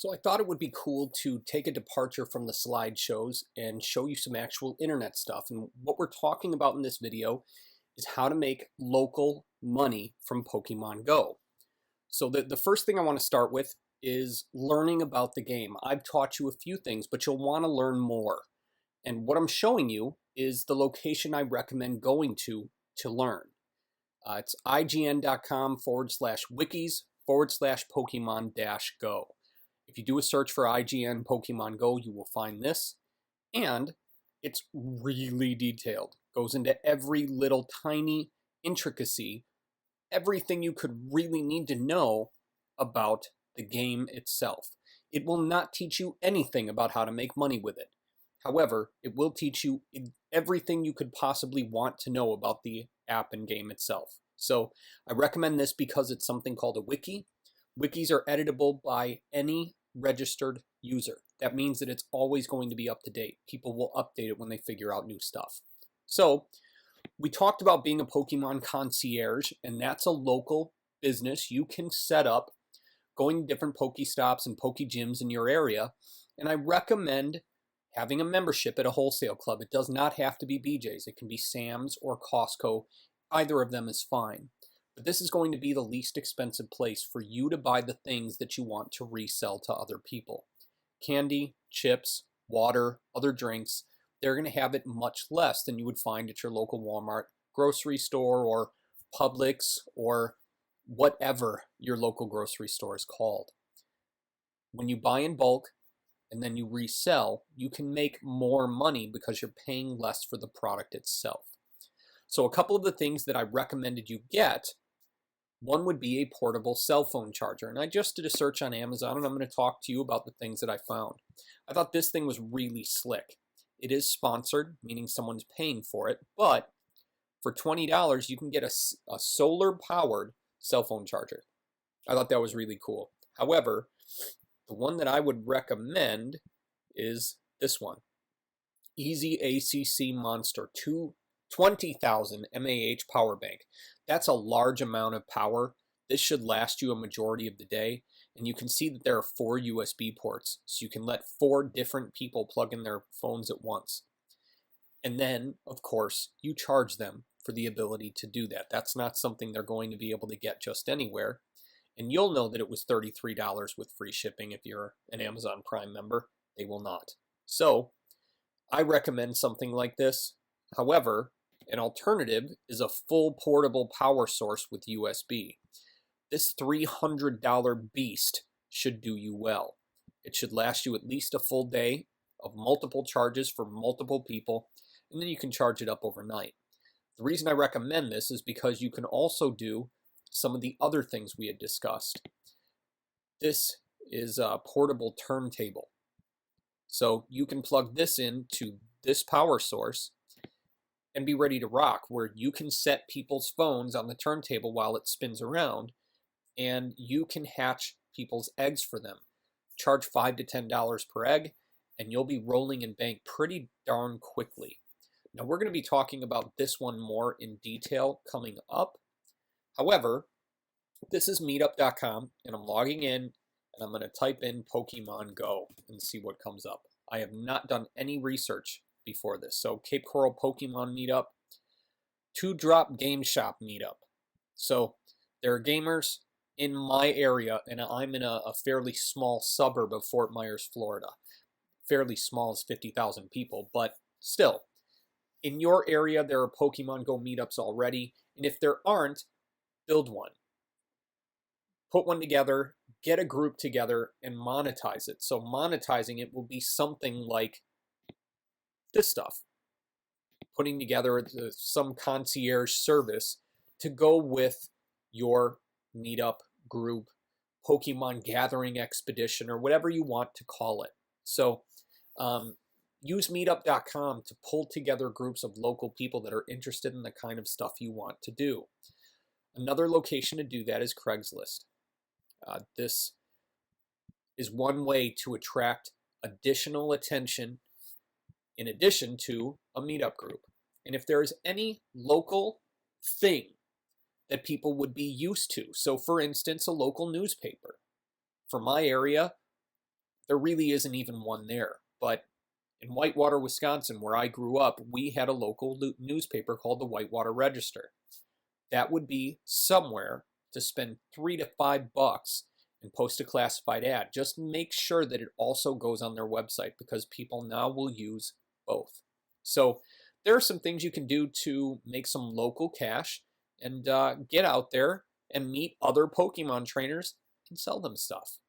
So I thought it would be cool to take a departure from the slideshows and show you some actual internet stuff. And what we're talking about in this video is how to make local money from Pokemon Go. So the first thing I want to start with is learning about the game. I've taught you a few things, but you'll want to learn more. And what I'm showing you is the location I recommend going to learn. It's ign.com/wikis/Pokemon Go. If you do a search for IGN Pokemon Go, you will find this. And it's really detailed. Goes into every little tiny intricacy, everything you could really need to know about the game itself. It will not teach you anything about how to make money with it. However, it will teach you everything you could possibly want to know about the app and game itself. So I recommend this because it's something called a wiki. Wikis are editable by any registered user. That means that it's always going to be up to date. People will update it when they figure out new stuff. So we talked about being a Pokemon concierge, and that's a local business you can set up going to different Pokestops and Pokegyms in your area. And I recommend having a membership at a wholesale club. It does not have to be BJ's. It can be Sam's or Costco. Either of them is fine. But this is going to be the least expensive place for you to buy the things that you want to resell to other people. Candy, chips, water, other drinks, they're going to have it much less than you would find at your local Walmart, grocery store, or Publix, or whatever your local grocery store is called. When you buy in bulk and then you resell, you can make more money because you're paying less for the product itself. So a couple of the things that I recommended you get, one would be a portable cell phone charger. And I just did a search on Amazon, and I'm going to talk to you about the things that I found. I thought this thing was really slick. It is sponsored, meaning someone's paying for it, but for $20, you can get a solar-powered cell phone charger. I thought that was really cool. However, the one that I would recommend is this one. Easy ACC Monster 20,000 mAh power bank. That's a large amount of power. This should last you a majority of the day. And you can see that there are 4 USB ports, so you can let 4 different people plug in their phones at once. And then, of course, you charge them for the ability to do that. That's not something they're going to be able to get just anywhere. And you'll know that it was $33 with free shipping if you're an Amazon Prime member. They will not. So I recommend something like this. However, an alternative is a full portable power source with USB. This $300 beast should do you well. It should last you at least a full day of multiple charges for multiple people, and then you can charge it up overnight. The reason I recommend this is because you can also do some of the other things we had discussed. This is a portable turntable. So you can plug this into this power source and be ready to rock, where you can set people's phones on the turntable while it spins around, and you can hatch people's eggs for them. Charge $5 to $10 per egg, and you'll be rolling in bank pretty darn quickly. Now we're going to be talking about this one more in detail coming up. However, this is meetup.com, and I'm logging in, and I'm going to type in Pokemon Go and see what comes up. I have not done any research before this. So Cape Coral Pokemon Meetup, Two Drop Game Shop Meetup. So there are gamers in my area, and I'm in a fairly small suburb of Fort Myers, Florida. Fairly small is 50,000 people, but still. In your area, there are Pokemon Go meetups already, and if there aren't, build one. Put one together, get a group together, and monetize it. So monetizing it will be something like this stuff. Putting together some concierge service to go with your meetup group, Pokemon gathering expedition, or whatever you want to call it. So use meetup.com to pull together groups of local people that are interested in the kind of stuff you want to do. Another location to do that is Craigslist. This is one way to attract additional attention in addition to a meetup group. And if there is any local thing that people would be used to, so for instance, a local newspaper. For my area, there really isn't even one there. But in Whitewater, Wisconsin, where I grew up, we had a local newspaper called the Whitewater Register. That would be somewhere to spend $3 to $5 and post a classified ad. Just make sure that it also goes on their website, because people now will use both. So there are some things you can do to make some local cash and get out there and meet other Pokemon trainers and sell them stuff.